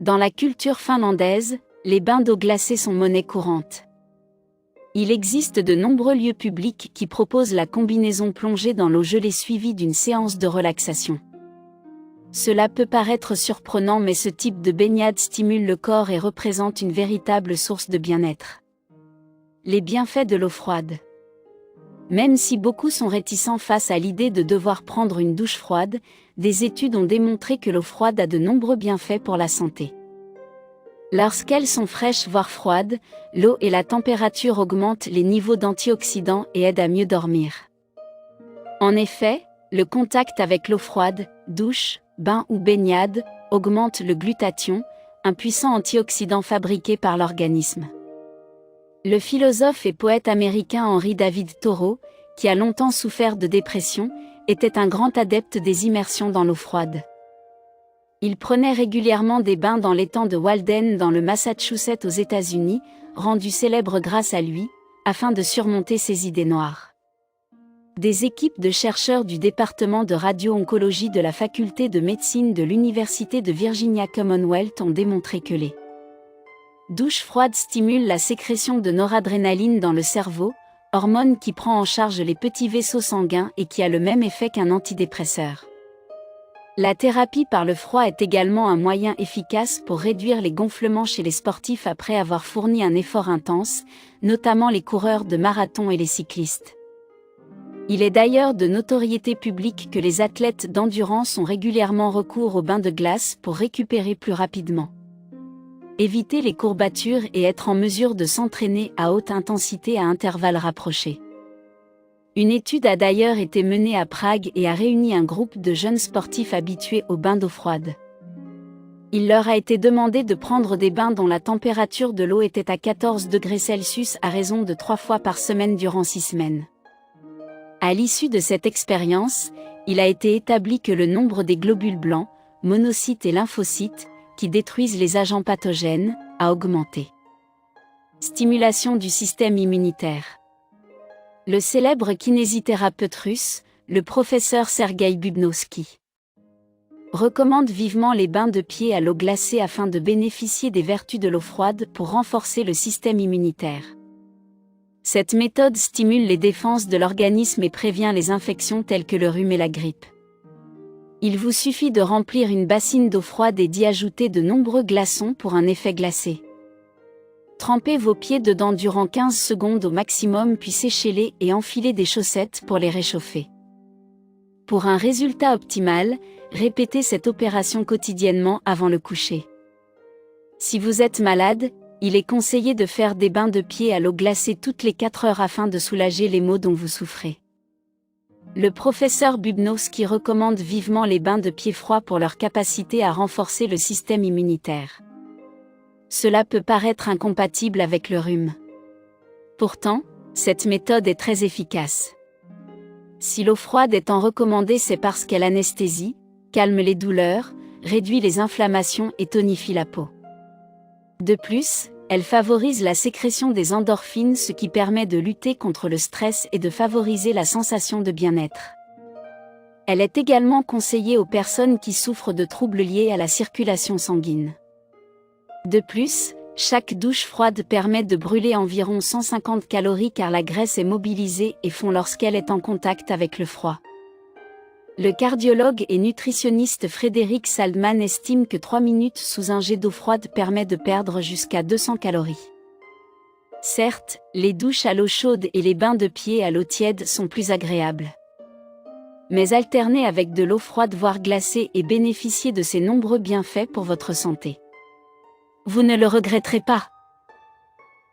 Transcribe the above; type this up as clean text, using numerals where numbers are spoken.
Dans la culture finlandaise, les bains d'eau glacée sont monnaie courante. Il existe de nombreux lieux publics qui proposent la combinaison plongée dans l'eau gelée suivie d'une séance de relaxation. Cela peut paraître surprenant, mais ce type de baignade stimule le corps et représente une véritable source de bien-être. Les bienfaits de l'eau froide. Même si beaucoup sont réticents face à l'idée de devoir prendre une douche froide, des études ont démontré que l'eau froide a de nombreux bienfaits pour la santé. Lorsqu'elles sont fraîches voire froides, l'eau et la température augmentent les niveaux d'antioxydants et aident à mieux dormir. En effet, le contact avec l'eau froide, douche, bain ou baignade, augmente le glutathion, un puissant antioxydant fabriqué par l'organisme. Le philosophe et poète américain Henry David Thoreau, qui a longtemps souffert de dépression, était un grand adepte des immersions dans l'eau froide. Il prenait régulièrement des bains dans l'étang de Walden dans le Massachusetts aux États-Unis, rendu célèbre grâce à lui, afin de surmonter ses idées noires. Des équipes de chercheurs du département de radio-oncologie de la faculté de médecine de l'Université de Virginia Commonwealth ont démontré que les douches froides stimulent la sécrétion de noradrénaline dans le cerveau, hormone qui prend en charge les petits vaisseaux sanguins et qui a le même effet qu'un antidépresseur. La thérapie par le froid est également un moyen efficace pour réduire les gonflements chez les sportifs après avoir fourni un effort intense, notamment les coureurs de marathon et les cyclistes. Il est d'ailleurs de notoriété publique que les athlètes d'endurance ont régulièrement recours aux bains de glace pour récupérer plus rapidement. Éviter les courbatures et être en mesure de s'entraîner à haute intensité à intervalles rapprochés. Une étude a d'ailleurs été menée à Prague et a réuni un groupe de jeunes sportifs habitués aux bains d'eau froide. Il leur a été demandé de prendre des bains dont la température de l'eau était à 14 degrés Celsius à raison de 3 fois par semaine durant 6 semaines. À l'issue de cette expérience, il a été établi que le nombre des globules blancs, monocytes et lymphocytes, qui détruisent les agents pathogènes, a augmenté. Stimulation du système immunitaire. Le célèbre kinésithérapeute russe, le professeur Sergueï Bubnovski, recommande vivement les bains de pied à l'eau glacée afin de bénéficier des vertus de l'eau froide pour renforcer le système immunitaire. Cette méthode stimule les défenses de l'organisme et prévient les infections telles que le rhume et la grippe. Il vous suffit de remplir une bassine d'eau froide et d'y ajouter de nombreux glaçons pour un effet glacé. Trempez vos pieds dedans durant 15 secondes au maximum puis séchez-les et enfilez des chaussettes pour les réchauffer. Pour un résultat optimal, répétez cette opération quotidiennement avant le coucher. Si vous êtes malade, il est conseillé de faire des bains de pied à l'eau glacée toutes les 4 heures afin de soulager les maux dont vous souffrez. Le professeur Bubnovski recommande vivement les bains de pied froids pour leur capacité à renforcer le système immunitaire. Cela peut paraître incompatible avec le rhume. Pourtant, cette méthode est très efficace. Si l'eau froide est recommandée, c'est parce qu'elle anesthésie, calme les douleurs, réduit les inflammations et tonifie la peau. De plus, elle favorise la sécrétion des endorphines, ce qui permet de lutter contre le stress et de favoriser la sensation de bien-être. Elle est également conseillée aux personnes qui souffrent de troubles liés à la circulation sanguine. De plus, chaque douche froide permet de brûler environ 150 calories car la graisse est mobilisée et fond lorsqu'elle est en contact avec le froid. Le cardiologue et nutritionniste Frédéric Saldman estime que 3 minutes sous un jet d'eau froide permet de perdre jusqu'à 200 calories. Certes, les douches à l'eau chaude et les bains de pied à l'eau tiède sont plus agréables. Mais alternez avec de l'eau froide voire glacée et bénéficiez de ces nombreux bienfaits pour votre santé. Vous ne le regretterez pas.